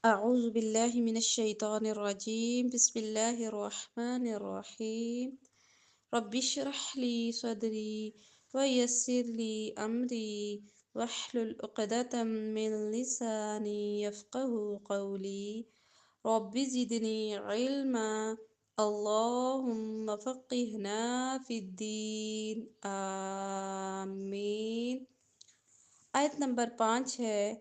أعوذ بالله من الشيطان الرجيم بسم الله الرحمن الرحيم رب اشرح لي صدري ويسر لي أمري واحلل عقدة من لساني يفقه قولي رب زدني علما اللهم فقهنا في الدين آمين۔ آیت نمبر 5 ہے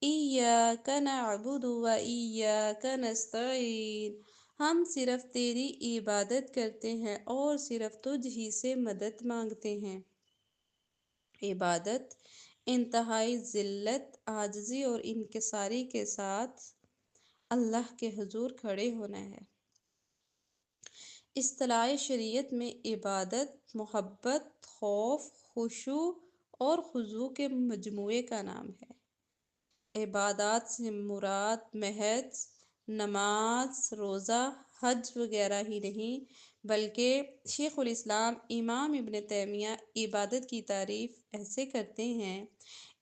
ایاک نعبد و ایاک نستعین، ہم صرف تیری عبادت کرتے ہیں اور صرف تجھ ہی سے مدد مانگتے ہیں۔ عبادت انتہائی ذلت، عاجزی اور انکساری کے ساتھ اللہ کے حضور کھڑے ہونا ہے۔ اصطلاح شریعت میں عبادت محبت، خوف، خشوع اور خضوع کے مجموعے کا نام ہے۔ عبادات سے مراد محض نماز، روزہ، حج وغیرہ ہی نہیں، بلکہ شیخ الاسلام امام ابن تیمیہ عبادت کی تعریف ایسے کرتے ہیں: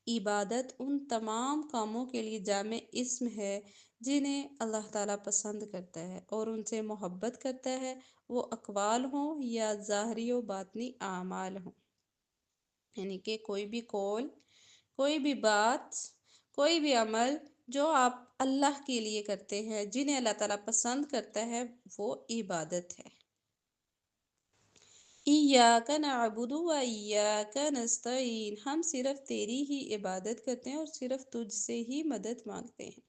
عبادت ان تمام کاموں کے لیے جامع اسم ہے جنہیں اللہ تعالیٰ پسند کرتا ہے اور ان سے محبت کرتا ہے، وہ اقوال ہوں یا ظاہری و باطنی اعمال ہوں۔ یعنی کہ کوئی بھی قول، کوئی بھی بات، کوئی بھی عمل جو آپ اللہ کے لیے کرتے ہیں، جنہیں اللہ تعالیٰ پسند کرتا ہے، وہ عبادت ہے۔ ایاک نعبد و ایاک نستعین، ہم صرف تیری ہی عبادت کرتے ہیں اور صرف تجھ سے ہی مدد مانگتے ہیں۔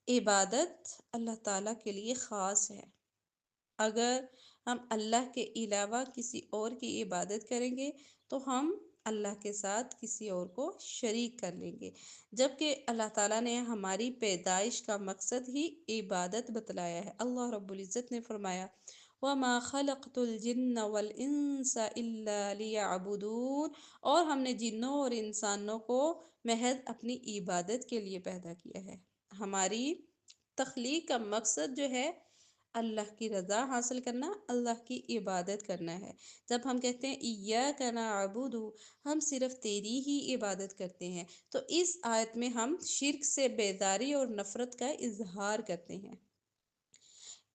عبادت اللہ تعالیٰ کے لیے خاص ہے۔ اگر ہم اللہ کے علاوہ کسی اور کی عبادت کریں گے تو ہم اللہ کے ساتھ کسی اور کو شریک کر لیں گے، جبکہ اللہ تعالیٰ نے ہماری پیدائش کا مقصد ہی عبادت بتلایا ہے۔ اللہ رب العزت نے فرمایا وَمَا خَلَقْتُ الْجِنَّ وَالْإِنسَ إِلَّا لِيَعْبُدُونَ، اور ہم نے جنوں اور انسانوں کو محض اپنی عبادت کے لیے پیدا کیا ہے۔ ہماری تخلیق کا مقصد جو ہے اللہ کی رضا حاصل کرنا، اللہ کی عبادت کرنا ہے۔ جب ہم کہتے ہیں ایاک نعبد، ہم صرف تیری ہی عبادت کرتے ہیں، تو اس آیت میں ہم شرک سے بیداری اور نفرت کا اظہار کرتے ہیں۔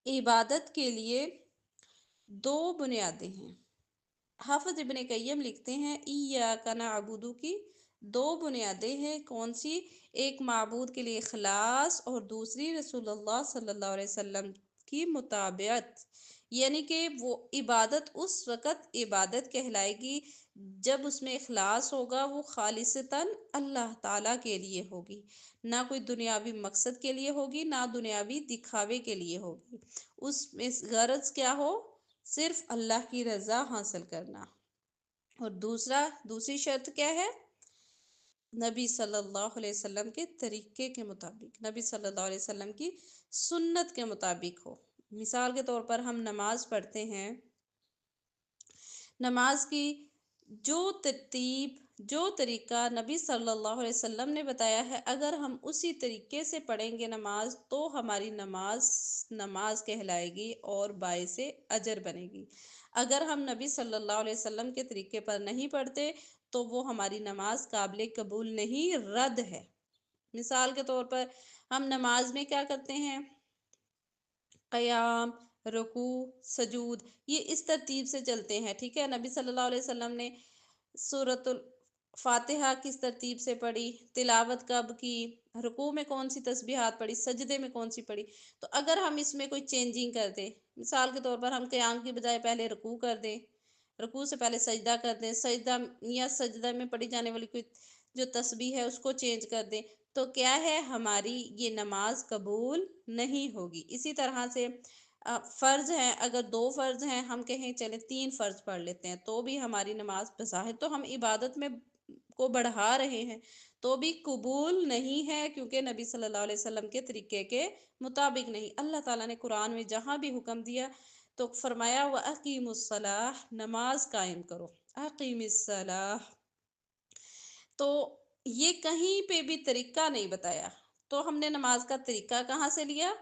عبادت کے لیے دو بنیادیں ہیں۔ حافظ ابن قیم لکھتے ہیں ایاک نعبد کی دو بنیادیں ہیں۔ کون سی؟ ایک معبود کے لیے اخلاص اور دوسری رسول اللہ صلی اللہ علیہ وسلم کی مطابعت، یعنی کہ وہ عبادت اس وقت عبادت کہلائے گی جب اس میں اخلاص ہوگا، وہ خالصتاً اللہ تعالیٰ کے لیے ہوگی، نہ کوئی دنیاوی مقصد کے لیے ہوگی، نہ دنیاوی دکھاوے کے لیے ہوگی۔ اس میں غرض کیا ہو؟ صرف اللہ کی رضا حاصل کرنا۔ اور دوسری شرط کیا ہے؟ نبی صلی اللہ علیہ وسلم کے طریقے کے مطابق، نبی صلی اللہ علیہ وسلم کی سنت کے مطابق ہو۔ مثال کے طور پر ہم نماز پڑھتے ہیں، نماز کی جو ترتیب، جو طریقہ نبی صلی اللہ علیہ وسلم نے بتایا ہے، اگر ہم اسی طریقے سے پڑھیں گے نماز، تو ہماری نماز کہلائے گی اور باعث اجر بنے گی۔ اگر ہم نبی صلی اللہ علیہ وسلم کے طریقے پر نہیں پڑھتے تو وہ ہماری نماز قابل قبول نہیں، رد ہے۔ مثال کے طور پر ہم نماز میں کیا کرتے ہیں؟ قیام، رکوع، سجود، یہ اس ترتیب سے چلتے ہیں، ٹھیک ہے۔ نبی صلی اللہ علیہ وسلم نے سورۃ الفاتحہ کس ترتیب سے پڑھی، تلاوت کب کی، رکوع میں کون سی تسبیحات پڑھی، سجدے میں کون سی پڑھی۔ تو اگر ہم اس میں کوئی چینجنگ کر دیں، مثال کے طور پر ہم قیام کی بجائے پہلے رکوع کر دیں، رکوع سے پہلے سجدہ کر دیں، سجدہ یا سجدہ میں پڑھی جانے والی کوئی جو تسبیح ہے اس کو چینج کر دیں، تو کیا ہے؟ ہماری یہ نماز قبول نہیں ہوگی۔ اسی طرح سے فرض ہیں، اگر 2 فرض ہیں، ہم کہیں چلیں 3 فرض پڑھ لیتے ہیں، تو بھی ہماری نماز بظاہر تو ہم عبادت میں کو بڑھا رہے ہیں، تو بھی قبول نہیں ہے، کیونکہ نبی صلی اللہ علیہ وسلم کے طریقے کے مطابق نہیں۔ اللہ تعالیٰ نے قرآن میں جہاں بھی حکم دیا تو فرمایا وَأَقِيمُوا الصَّلَاةَ، نماز قائم کرو، اقیم الصلاۃ۔ تو یہ کہیں پہ بھی طریقہ نہیں بتایا، تو ہم نے نماز کا طریقہ کہاں سے لیا؟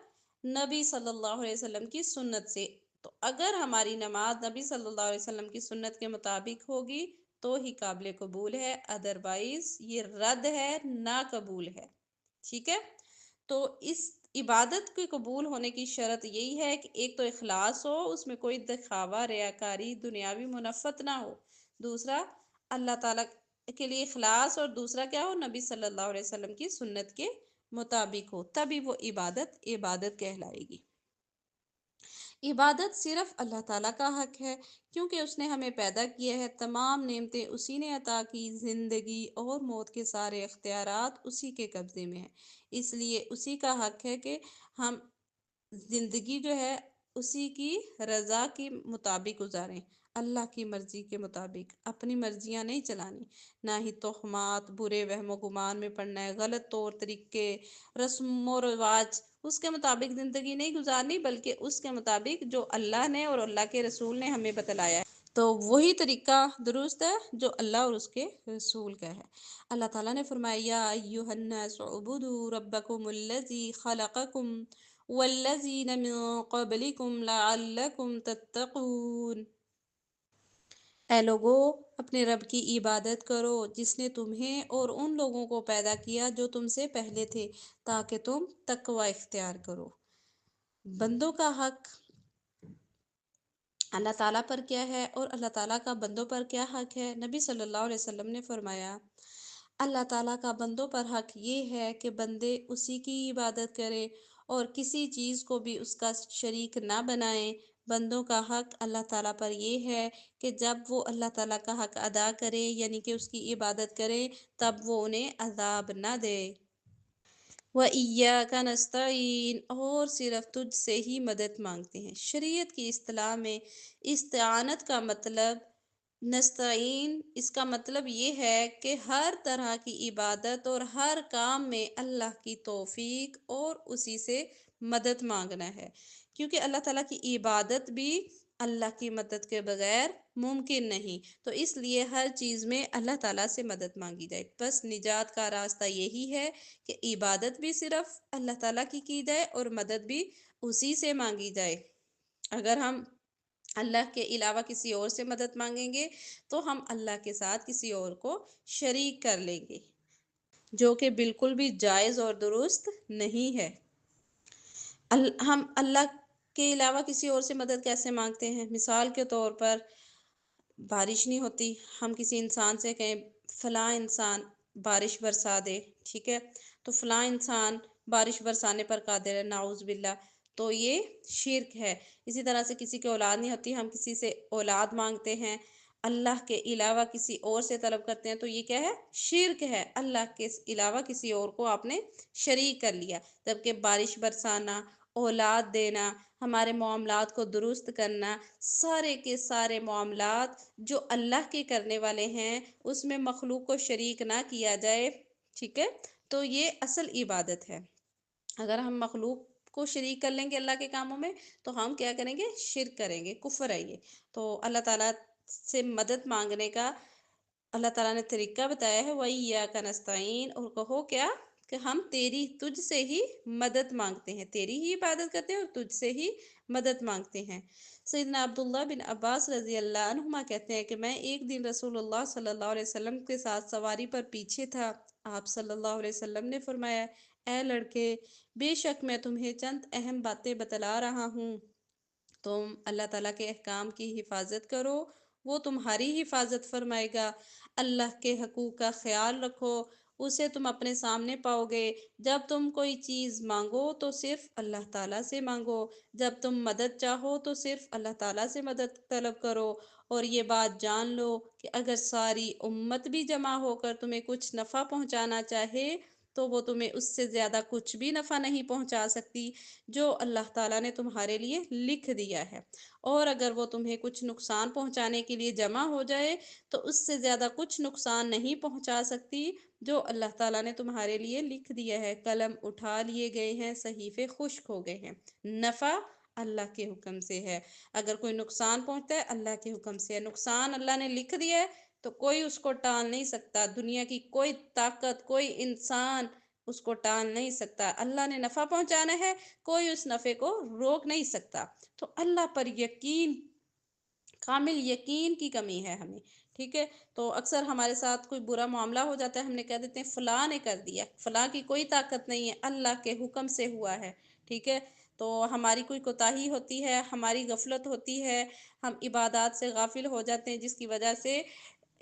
نبی صلی اللہ علیہ وسلم کی سنت سے۔ تو اگر ہماری نماز نبی صلی اللہ علیہ وسلم کی سنت کے مطابق ہوگی تو ہی قابل قبول ہے، ادروائز یہ رد ہے، ناقبول ہے، ٹھیک ہے۔ تو اس عبادت کے قبول ہونے کی شرط یہی ہے کہ ایک تو اخلاص ہو، اس میں کوئی دکھاوا، ریاکاری، دنیاوی منافت نہ ہو، دوسرا اللہ تعالیٰ کے لیے اخلاص، اور دوسرا کیا ہو، نبی صلی اللہ علیہ وسلم کی سنت کے مطابق ہو، تبھی وہ عبادت عبادت کہلائے گی۔ عبادت صرف اللہ تعالیٰ کا حق ہے، کیونکہ اس نے ہمیں پیدا کیا ہے، تمام نعمتیں اسی نے عطا کی، زندگی اور موت کے سارے اختیارات اسی کے قبضے میں ہیں، اس لیے اسی کا حق ہے کہ ہم زندگی جو ہے اسی کی رضا کے مطابق گزاریں، اللہ کی مرضی کے مطابق، اپنی مرضیاں نہیں چلانی، نہ ہی توہمات، برے وہم و گمان میں پڑنا ہے، غلط طور طریقے، رسم و رواج، اس کے مطابق زندگی نہیں گزارنی، بلکہ اس کے مطابق جو اللہ نے اور اللہ کے رسول نے ہمیں بتلایا ہے، تو وہی طریقہ درست ہے جو اللہ اور اس کے رسول کا ہے۔ اللہ تعالیٰ نے فرمایا یا ایھا الناس اعبدوا ربکم الذی خلقکم والذین من قبلکم لعلکم تتقون۔ اے لوگو، اپنے رب کی عبادت کرو جس نے تمہیں اور ان لوگوں کو پیدا کیا جو تم سے پہلے تھے، تاکہ تم تقوی اختیار کرو۔ بندوں کا حق اللہ تعالیٰ پر کیا ہے اور اللہ تعالیٰ کا بندوں پر کیا حق ہے؟ نبی صلی اللہ علیہ وسلم نے فرمایا، اللہ تعالیٰ کا بندوں پر حق یہ ہے کہ بندے اسی کی عبادت کرے اور کسی چیز کو بھی اس کا شریک نہ بنائیں۔ بندوں کا حق اللہ تعالیٰ پر یہ ہے کہ جب وہ اللہ تعالیٰ کا حق ادا کرے، یعنی کہ اس کی عبادت کرے، تب وہ انہیں عذاب نہ دے۔ وَإِيَّاكَ نَسْتَعِينُ، اور صرف تجھ سے ہی مدد مانگتے ہیں۔ شریعت کی اصطلاح میں استعانت کا مطلب نستعین، اس کا مطلب یہ ہے کہ ہر طرح کی عبادت اور ہر کام میں اللہ کی توفیق اور اسی سے مدد مانگنا ہے، کیونکہ اللہ تعالیٰ کی عبادت بھی اللہ کی مدد کے بغیر ممکن نہیں، تو اس لیے ہر چیز میں اللہ تعالیٰ سے مدد مانگی جائے۔ بس نجات کا راستہ یہی ہے کہ عبادت بھی صرف اللہ تعالیٰ کی جائے اور مدد بھی اسی سے مانگی جائے۔ اگر ہم اللہ کے علاوہ کسی اور سے مدد مانگیں گے تو ہم اللہ کے ساتھ کسی اور کو شریک کر لیں گے، جو کہ بالکل بھی جائز اور درست نہیں ہے۔ ہم اللہ کے علاوہ کسی اور سے مدد کیسے مانگتے ہیں؟ مثال کے طور پر بارش نہیں ہوتی، ہم کسی انسان سے کہیں فلاں انسان بارش برسا دے، ٹھیک ہے، تو فلاں انسان بارش برسانے پر قادر ہے، نعوذ باللہ، تو یہ شرک ہے۔ اسی طرح سے کسی کی اولاد نہیں ہوتی، ہم کسی سے اولاد مانگتے ہیں، اللہ کے علاوہ کسی اور سے طلب کرتے ہیں، تو یہ کیا ہے؟ شرک ہے، اللہ کے علاوہ کسی اور کو آپ نے شریک کر لیا۔ جبکہ بارش برسانا، اولاد دینا، ہمارے معاملات کو درست کرنا، سارے کے سارے معاملات جو اللہ کے کرنے والے ہیں، اس میں مخلوق کو شریک نہ کیا جائے، ٹھیک ہے، تو یہ اصل عبادت ہے۔ اگر ہم مخلوق کو شریک کر لیں گے اللہ کے کاموں میں تو ہم کیا کریں گے؟ شرک کریں گے، کفر ہے یہ۔ تو اللہ تعالیٰ سے مدد مانگنے کا اللہ تعالیٰ نے طریقہ بتایا ہے، وَإِيَّاكَ نَسْتَعِينُ، اور کہو کیا کہ ہم تجھ سے ہی مدد مانگتے ہیں، تیری ہی عبادت کرتے ہیں اور تجھ سے ہی مدد مانگتے ہیں۔ سیدنا عبداللہ بن عباس رضی اللہ عنہما کہتے ہیں کہ میں ایک دن رسول اللہ صلی اللہ علیہ وسلم کے ساتھ سواری پر پیچھے تھا، آپ صلی اللہ علیہ وسلم نے فرمایا، اے لڑکے، بے شک میں تمہیں چند اہم باتیں بتلا رہا ہوں، تم اللہ تعالیٰ کے احکام کی حفاظت کرو، وہ تمہاری حفاظت فرمائے گا۔ اللہ کے حقوق کا خیال رکھو، اسے تم اپنے سامنے پاؤ گے۔ جب تم کوئی چیز مانگو تو صرف اللہ تعالیٰ سے مانگو، جب تم مدد چاہو تو صرف اللہ تعالیٰ سے مدد طلب کرو، اور یہ بات جان لو کہ اگر ساری امت بھی جمع ہو کر تمہیں کچھ نفع پہنچانا چاہے تو وہ تمہیں اس سے زیادہ کچھ بھی نفع نہیں پہنچا سکتی جو اللہ تعالیٰ نے تمہارے لیے لکھ دیا ہے، اور اگر وہ تمہیں کچھ نقصان پہنچانے کے لیے جمع ہو جائے تو اس سے زیادہ کچھ نقصان نہیں پہنچا سکتی جو اللہ تعالیٰ نے تمہارے لیے لکھ دیا ہے۔ قلم اٹھا لیے گئے ہیں، صحیفے خشک ہو گئے ہیں، نفع اللہ کے حکم سے ہے، اگر کوئی نقصان پہنچتا ہے اللہ کے حکم سے ہے، نقصان اللہ نے لکھ دیا ہے تو کوئی اس کو ٹال نہیں سکتا، دنیا کی کوئی طاقت، کوئی انسان اس کو ٹال نہیں سکتا۔ اللہ نے نفع پہنچانا ہے، کوئی اس نفع کو روک نہیں سکتا۔ تو اللہ پر یقین، کامل یقین کی کمی ہے ہمیں ٹھیک ہے، تو اکثر ہمارے ساتھ کوئی برا معاملہ ہو جاتا ہے، ہم نے کہہ دیتے ہیں فلاں نے کر دیا، فلاں کی کوئی طاقت نہیں ہے، اللہ کے حکم سے ہوا ہے، ٹھیک ہے، تو ہماری کوئی کوتاہی ہوتی ہے، ہماری غفلت ہوتی ہے، ہم عبادات سے غافل ہو جاتے ہیں، جس کی وجہ سے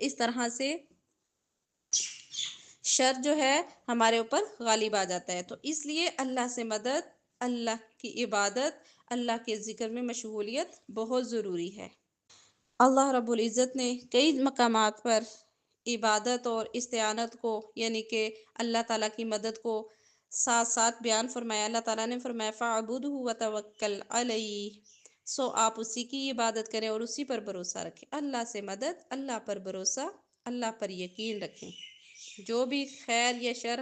اس طرح سے شر جو ہے ہمارے اوپر غالب آ جاتا ہے۔ تو اس لیے اللہ سے مدد، اللہ کی عبادت، اللہ کے ذکر میں مشغولیت بہت ضروری ہے۔ اللہ رب العزت نے کئی مقامات پر عبادت اور استعانت کو، یعنی کہ اللہ تعالیٰ کی مدد کو ساتھ ساتھ بیان فرمایا۔ اللہ تعالیٰ نے فرمایا فَاعْبُدْهُ وَتَوَكَّلْ عَلَيْهِ، سو آپ اسی کی عبادت کریں اور اسی پر بھروسہ رکھیں۔ اللہ سے مدد، اللہ پر بھروسہ، اللہ پر یقین رکھیں۔ جو بھی خیر یا شر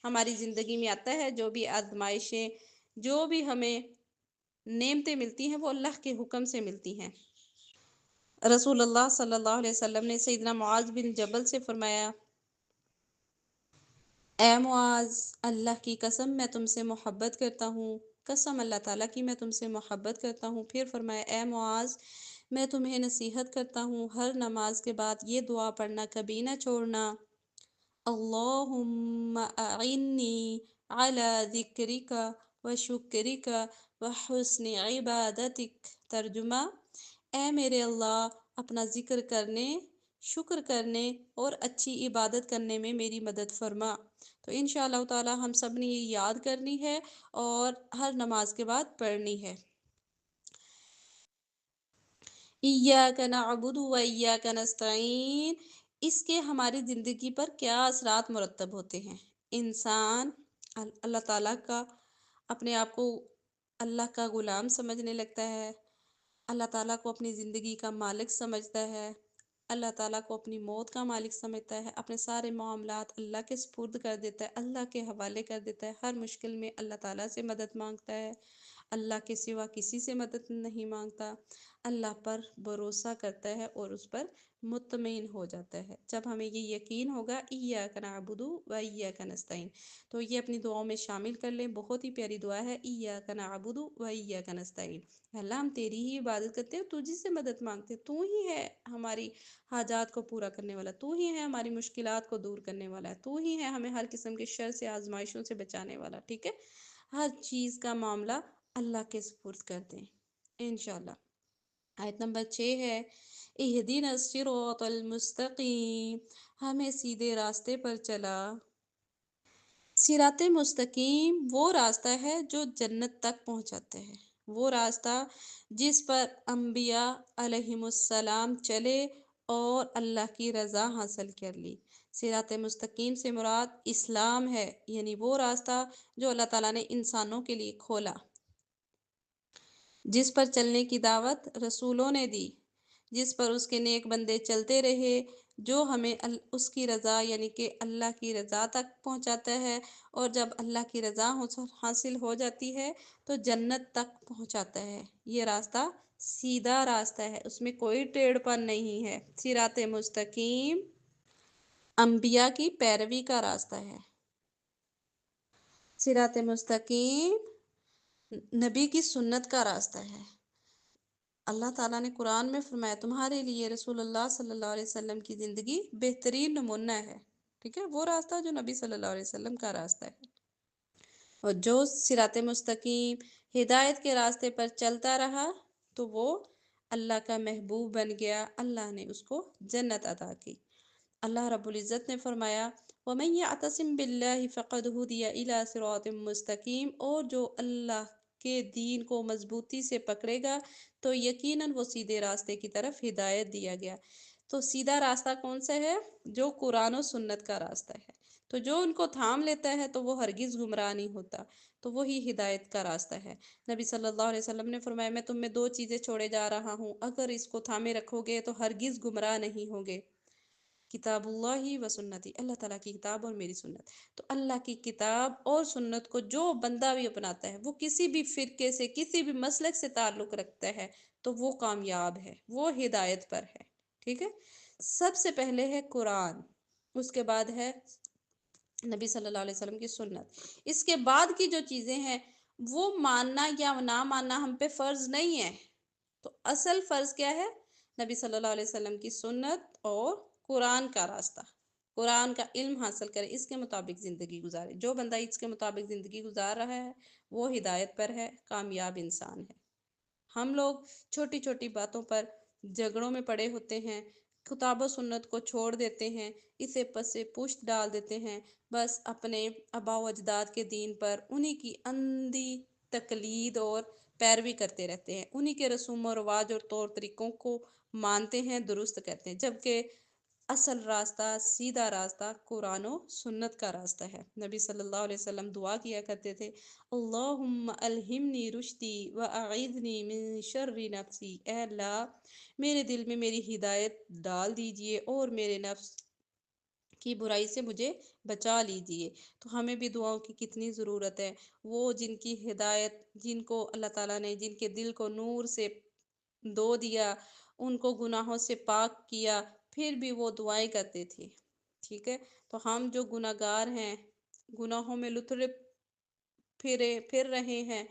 ہماری زندگی میں آتا ہے، جو بھی آزمائشیں، جو بھی ہمیں نعمتیں ملتی ہیں، وہ اللہ کے حکم سے ملتی ہیں۔ رسول اللہ صلی اللہ علیہ وسلم نے سیدنا معاذ بن جبل سے فرمایا، اے معاذ، اللہ کی قسم میں تم سے محبت کرتا ہوں، قسم اللہ تعالیٰ کی میں تم سے محبت کرتا ہوں۔ پھر فرمایا، اے معاذ، میں تمہیں نصیحت کرتا ہوں، ہر نماز کے بعد یہ دعا پڑھنا کبھی نہ چھوڑنا، اللہم اعنی علی ذکرک و شکرک و حسن عبادتک۔ ترجمہ، اے میرے اللہ، اپنا ذکر کرنے، شکر کرنے اور اچھی عبادت کرنے میں میری مدد فرما۔ تو انشاءاللہ تعالی ہم سب نے یہ یاد کرنی ہے اور ہر نماز کے بعد پڑھنی ہے۔ ایاک نعبد و ایاک نستعین، اس کے ہماری زندگی پر کیا اثرات مرتب ہوتے ہیں؟ انسان اللہ تعالیٰ کا، اپنے آپ کو اللہ کا غلام سمجھنے لگتا ہے، اللہ تعالیٰ کو اپنی زندگی کا مالک سمجھتا ہے، اللہ تعالیٰ کو اپنی موت کا مالک سمجھتا ہے، اپنے سارے معاملات اللہ کے سپرد کر دیتا ہے، اللہ کے حوالے کر دیتا ہے، ہر مشکل میں اللہ تعالیٰ سے مدد مانگتا ہے، اللہ کے سوا کسی سے مدد نہیں مانگتا، اللہ پر بھروسہ کرتا ہے اور اس پر مطمئن ہو جاتا ہے۔ جب ہمیں یہ یقین ہوگا ایاک نعبد و ایاک نستعین، تو یہ اپنی دعاؤں میں شامل کر لیں۔ بہت ہی پیاری دعا ہے، ایاک نعبد و ایاک نستعین، اللہ ہم تیری ہی عبادت کرتے ہیں، تجھی سے مدد مانگتے ہیں، تو ہی ہے ہماری حاجات کو پورا کرنے والا، تو ہی ہے ہماری مشکلات کو دور کرنے والا ہے، تو ہی ہے ہمیں ہر قسم کے شر سے، آزمائشوں سے بچانے والا، ٹھیک ہے۔ ہر چیز کا معاملہ اللہ کے سپرد کر دیں انشاءاللہ۔ آیت نمبر 6 ہے، اہدنا الصراط المستقیم، ہمیں سیدھے راستے پر چلا۔ صراط مستقیم وہ راستہ ہے جو جنت تک پہنچاتا ہے، وہ راستہ جس پر انبیاء علیہم السلام چلے اور اللہ کی رضا حاصل کر لی۔ صراط مستقیم سے مراد اسلام ہے، یعنی وہ راستہ جو اللہ تعالیٰ نے انسانوں کے لیے کھولا، جس پر چلنے کی دعوت رسولوں نے دی، جس پر اس کے نیک بندے چلتے رہے، جو ہمیں اس کی رضا یعنی کہ اللہ کی رضا تک پہنچاتا ہے، اور جب اللہ کی رضا حاصل ہو جاتی ہے تو جنت تک پہنچاتا ہے۔ یہ راستہ سیدھا راستہ ہے، اس میں کوئی ٹیڑھ پن نہیں ہے۔ صراط مستقیم انبیاء کی پیروی کا راستہ ہے، صراط مستقیم نبی کی سنت کا راستہ ہے۔ اللہ تعالیٰ نے قرآن میں فرمایا تمہارے لیے رسول اللہ صلی اللہ علیہ وسلم کی زندگی بہترین نمونہ ہے، ٹھیک ہے، وہ راستہ جو نبی صلی اللہ علیہ وسلم کا راستہ ہے، اور جو صراط مستقیم ہدایت کے راستے پر چلتا رہا تو وہ اللہ کا محبوب بن گیا، اللہ نے اس کو جنت عطا کی۔ اللہ رب العزت نے فرمایا وَمَن يَعْتَصِم بِاللَّهِ فَقَدْ هُدِيَ إِلَىٰ صِرَاطٍ مُّسْتَقِيمٍ، اور جو اللہ کے دین کو مضبوطی سے پکڑے گا تو یقیناً وہ سیدھے راستے کی طرف ہدایت دیا گیا۔ تو سیدھا راستہ کون سا ہے؟ جو قرآن و سنت کا راستہ ہے، تو جو ان کو تھام لیتا ہے تو وہ ہرگز گمراہ نہیں ہوتا، تو وہی ہدایت کا راستہ ہے۔ نبی صلی اللہ علیہ وسلم نے فرمایا میں تم میں 2 چیزیں چھوڑے جا رہا ہوں، اگر اس کو تھامے رکھو گے تو ہرگز گمراہ نہیں ہوگے، کتاب اللہ و سنتی، اللہ تعالیٰ کی کتاب اور میری سنت۔ تو اللہ کی کتاب اور سنت کو جو بندہ بھی اپناتا ہے، وہ کسی بھی فرقے سے، کسی بھی مسلک سے تعلق رکھتا ہے، تو وہ کامیاب ہے، وہ ہدایت پر ہے، ٹھیک ہے۔ سب سے پہلے ہے قرآن، اس کے بعد ہے نبی صلی اللہ علیہ وسلم کی سنت، اس کے بعد کی جو چیزیں ہیں وہ ماننا یا نہ ماننا ہم پہ فرض نہیں ہے۔ تو اصل فرض کیا ہے؟ نبی صلی اللہ علیہ وسلم کی سنت اور قرآن کا راستہ، قرآن کا علم حاصل کرے، اس کے مطابق زندگی گزارے۔ جو بندہ اس کے مطابق زندگی گزار رہا ہے وہ ہدایت پر ہے، کامیاب انسان ہے۔ ہم لوگ چھوٹی چھوٹی باتوں پر جھگڑوں میں پڑے ہوتے ہیں، کتاب و سنت کو چھوڑ دیتے ہیں، اسے پسے پشت ڈال دیتے ہیں، بس اپنے آباء و اجداد کے دین پر انہی کی اندھی تقلید اور پیروی کرتے رہتے ہیں، انہی کے رسوم و رواج اور طور طریقوں کو مانتے ہیں، درست کہتے ہیں، جبکہ اصل راستہ، سیدھا راستہ قرآن و سنت کا راستہ ہے۔ نبی صلی اللہ علیہ وسلم دعا کیا کرتے تھے، اللہم الہمنی رشدی واعذنی من شر نفسی، اے اللہ میرے دل میں میری ہدایت ڈال دیجئے اور میرے نفس کی برائی سے مجھے بچا لیجئے۔ تو ہمیں بھی دعاؤں کی کتنی ضرورت ہے۔ وہ جن کی ہدایت، جن کو اللہ تعالیٰ نے جن کے دل کو نور سے دو دیا، ان کو گناہوں سے پاک کیا، پھر بھی وہ دعائیں کرتے تھے، ٹھیک ہے۔ تو ہم جو گناہ گار ہیں، گناہوں میں لتڑے پھر رہے ہیں،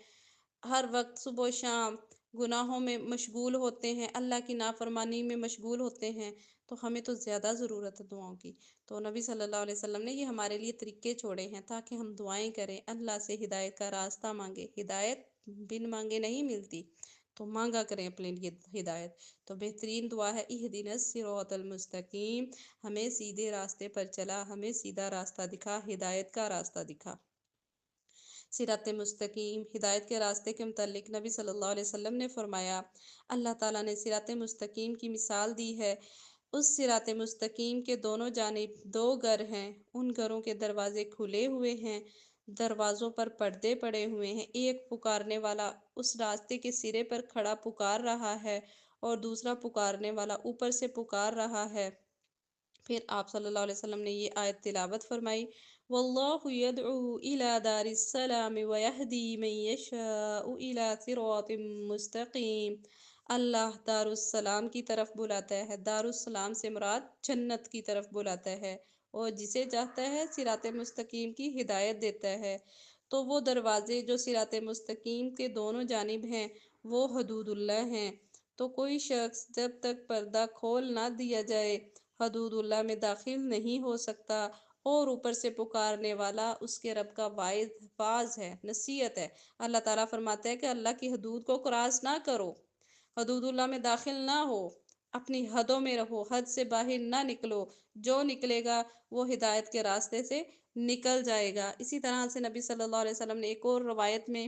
ہر وقت صبح و شام گناہوں میں مشغول ہوتے ہیں، اللہ کی نافرمانی میں مشغول ہوتے ہیں، تو ہمیں تو زیادہ ضرورت ہے دعاؤں کی۔ تو نبی صلی اللہ علیہ وسلم نے یہ ہمارے لیے طریقے چھوڑے ہیں تاکہ ہم دعائیں کریں، اللہ سے ہدایت کا راستہ مانگیں۔ ہدایت بن مانگے نہیں ملتی، تو مانگا کریں اپنے لیے ہدایت۔ تو بہترین دعا ہے اہدنا الصراط المستقیم، ہمیں سیدھے راستے پر چلا، ہمیں سیدھا راستہ دکھا، ہدایت کا راستہ دکھا۔ صراط مستقیم، ہدایت کے راستے کے متعلق نبی صلی اللہ علیہ وسلم نے فرمایا، اللہ تعالیٰ نے صراط مستقیم کی مثال دی ہے، اس صراط مستقیم کے دونوں جانب دو گھر ہیں، ان گھروں کے دروازے کھلے ہوئے ہیں، دروازوں پر پردے پڑے ہوئے ہیں، ایک پکارنے والا اس راستے کے سرے پر کھڑا پکار رہا ہے اور دوسرا پکارنے والا اوپر سے پکار رہا ہے۔ پھر آپ صلی اللہ علیہ وسلم نے یہ آیت تلاوت فرمائی، واللہ یدعو الی دار السلام ویہدی من یشاء الی صراط مستقیم۔ اللہ دار السلام کی طرف بلاتا ہے، دار السلام سے مراد جنت کی طرف بلاتا ہے، اور جسے چاہتا ہے صراط مستقیم کی ہدایت دیتا ہے۔ تو وہ دروازے جو صراط مستقیم کے دونوں جانب ہیں وہ حدود اللہ ہیں۔ تو کوئی شخص جب تک پردہ کھول نہ دیا جائے حدود اللہ میں داخل نہیں ہو سکتا، اور اوپر سے پکارنے والا اس کے رب کا واعظ ہے، نصیحت ہے۔ اللہ تعالیٰ فرماتے ہیں کہ اللہ کی حدود کو کراس نہ کرو، حدود اللہ میں داخل نہ ہو، اپنی حدوں میں رہو، حد سے باہر نہ نکلو، جو نکلے گا وہ ہدایت کے راستے سے نکل جائے گا۔ اسی طرح سے نبی صلی اللہ علیہ وسلم نے ایک اور روایت میں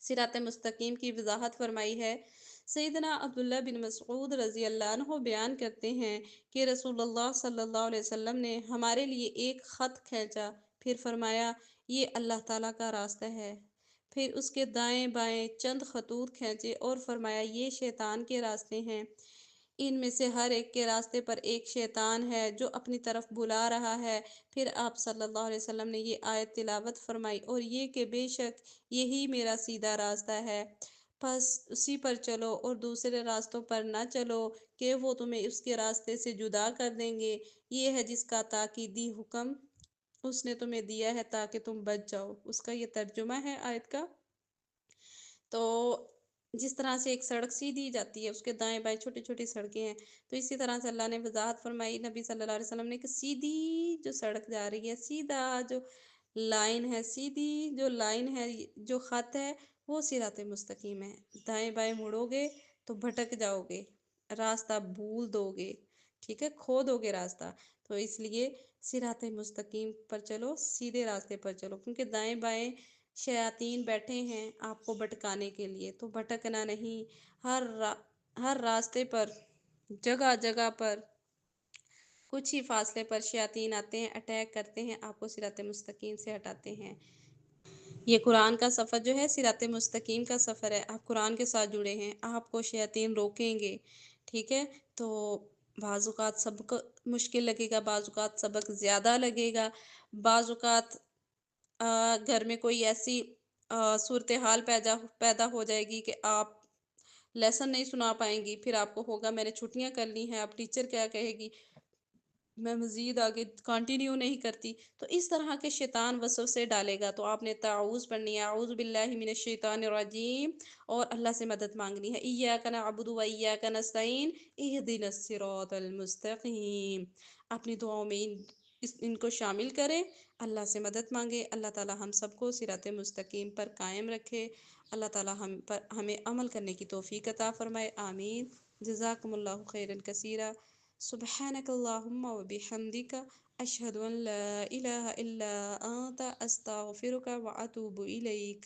صراط مستقیم کی وضاحت فرمائی ہے۔ سیدنا عبداللہ بن مسعود رضی اللہ عنہ بیان کرتے ہیں کہ رسول اللہ صلی اللہ علیہ وسلم نے ہمارے لیے ایک خط کھینچا، پھر فرمایا یہ اللہ تعالیٰ کا راستہ ہے، پھر اس کے دائیں بائیں چند خطوط کھینچے اور فرمایا یہ شیطان کے راستے ہیں، ان میں سے ہر ایک کے راستے پر ایک شیطان ہے جو اپنی طرف بلا رہا ہے۔ پھر آپ صلی اللہ علیہ وسلم نے یہ آیت تلاوت فرمائی، اور یہ کہ بے شک یہی میرا سیدھا راستہ ہے، پس اسی پر چلو اور دوسرے راستوں پر نہ چلو کہ وہ تمہیں اس کے راستے سے جدا کر دیں گے۔ یہ ہے جس کا تاکیدی حکم اس نے تمہیں دیا ہے تاکہ تم بچ جاؤ۔ اس کا یہ ترجمہ ہے آیت کا۔ تو جس طرح سے ایک سڑک سیدھی جاتی ہے، اس کے دائیں بائیں چھوٹی چھوٹی سڑکیں ہیں، تو اسی طرح سے اللہ نے وضاحت فرمائی نبی صلی اللہ علیہ وسلم نے کہ سیدھی جو سڑک جا رہی ہے، سیدھا جو لائن ہے، سیدھی جو لائن ہے، جو خط ہے، وہ صراط مستقیم ہے۔ دائیں بائیں مڑو گے تو بھٹک جاؤ گے، راستہ بھول دو گے، ٹھیک ہے، کھو دو گے راستہ۔ تو اس لیے صراط مستقیم پر چلو، سیدھے راستے پر چلو، کیونکہ دائیں بائیں شیاطین بیٹھے ہیں آپ کو بھٹکانے کے لیے، تو بھٹکنا نہیں۔ ہر راستے پر، جگہ جگہ پر، کچھ ہی فاصلے پر شیاطین آتے ہیں، اٹیک کرتے ہیں، آپ کو صراط مستقیم سے ہٹاتے ہیں۔ یہ قرآن کا سفر جو ہے صراط مستقیم کا سفر ہے، آپ قرآن کے ساتھ جڑے ہیں، آپ کو شیاطین روکیں گے، ٹھیک ہے۔ تو بعض اوقات سبق مشکل لگے گا، بعض اوقات سبق زیادہ لگے گا، بعض اوقات گھر میں کوئی ایسی صورتحال پیدا ہو جائے گی کہ آپ لیسن نہیں سنا پائیں گی، پھر آپ کو ہوگا میں نے چھٹیاں کر لی ہیں، اب ٹیچر کیا کہے گی، میں مزید آگے کنٹینیو نہیں کرتی، تو اس طرح کے شیطان وسوسے ڈالے گا، تو آپ نے تعوذ پڑھنی ہے، اعوذ باللہ من الشیطان الرجیم، اور اللہ سے مدد مانگنی ہے، ایاک نعبد و ایاک نستعین اہدنا الصراط المستقیم۔ اپنی دعاؤں میں ان کو شامل کریں، اللہ سے مدد مانگے، اللہ تعالی ہم سب کو صراط مستقیم پر قائم رکھے، اللہ تعالی ہمیں عمل کرنے کی توفیق عطا فرمائے، آمین۔ جزاکم اللہ خیرا کثیرا، سبحانک اللہم و بحمدک، اشہد ان لا الہ الا انت، استغفرک و اتوب الیک۔